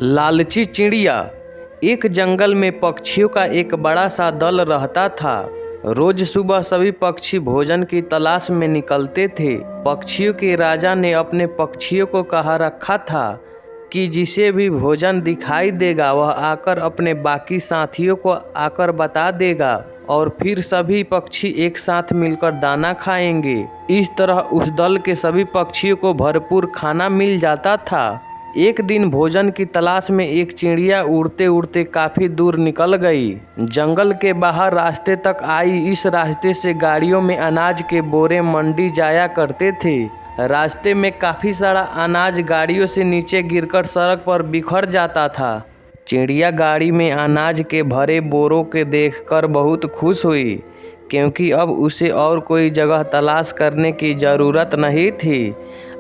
लालची चिड़िया। एक जंगल में पक्षियों का एक बड़ा सा दल रहता था। रोज सुबह सभी पक्षी भोजन की तलाश में निकलते थे। पक्षियों के राजा ने अपने पक्षियों को कहा रखा था कि जिसे भी भोजन दिखाई देगा वह आकर अपने बाकी साथियों को आकर बता देगा और फिर सभी पक्षी एक साथ मिलकर दाना खाएंगे। इस तरह उस दल के सभी पक्षियों को भरपूर खाना मिल जाता था। एक दिन भोजन की तलाश में एक चिड़िया उड़ते उड़ते काफी दूर निकल गई। जंगल के बाहर रास्ते तक आई। इस रास्ते से गाड़ियों में अनाज के बोरे मंडी जाया करते थे। रास्ते में काफी सारा अनाज गाड़ियों से नीचे गिरकर सड़क पर बिखर जाता था। चिड़िया गाड़ी में अनाज के भरे बोरों के देखकर बहुत खुश हुई, क्योंकि अब उसे और कोई जगह तलाश करने की ज़रूरत नहीं थी।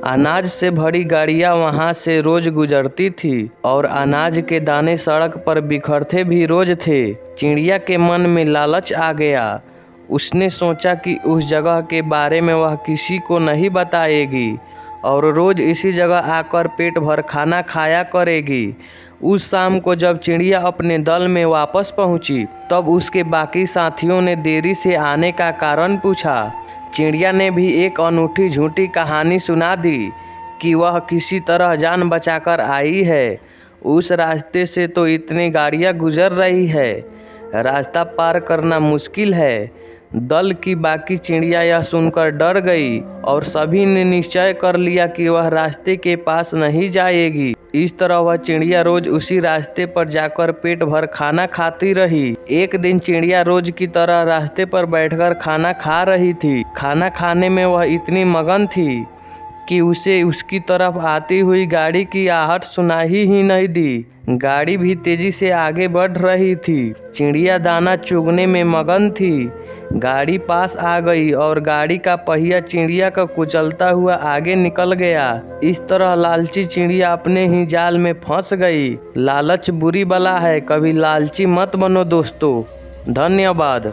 अनाज से भरी गाड़ियाँ वहाँ से रोज गुजरती थी और अनाज के दाने सड़क पर बिखरते भी रोज थे। चिड़िया के मन में लालच आ गया। उसने सोचा कि उस जगह के बारे में वह किसी को नहीं बताएगी और रोज़ इसी जगह आकर पेट भर खाना खाया करेगी। उस शाम को जब चिड़िया अपने दल में वापस पहुंची, तब उसके बाकी साथियों ने देरी से आने का कारण पूछा। चिड़िया ने भी एक अनूठी झूठी कहानी सुना दी कि वह किसी तरह जान बचाकर आई है। उस रास्ते से तो इतनी गाड़ियां गुजर रही है, रास्ता पार करना मुश्किल है। दल की बाकी चिड़िया यह सुनकर डर गई और सभी ने निश्चय कर लिया कि वह रास्ते के पास नहीं जाएगी। इस तरह वह चिड़िया रोज उसी रास्ते पर जाकर पेट भर खाना खाती रही। एक दिन चिड़िया रोज की तरह रास्ते पर बैठकर खाना खा रही थी। खाना खाने में वह इतनी मगन थी कि उसे उसकी तरफ आती हुई गाड़ी की आहट सुनाई ही नहीं दी। गाड़ी भी तेजी से आगे बढ़ रही थी। चिड़िया दाना चुगने में मगन थी। गाड़ी पास आ गई और गाड़ी का पहिया चिड़िया का कुचलता हुआ आगे निकल गया। इस तरह लालची चिड़िया अपने ही जाल में फंस गई। लालच बुरी बला है, कभी लालची मत बनो दोस्तों। धन्यवाद।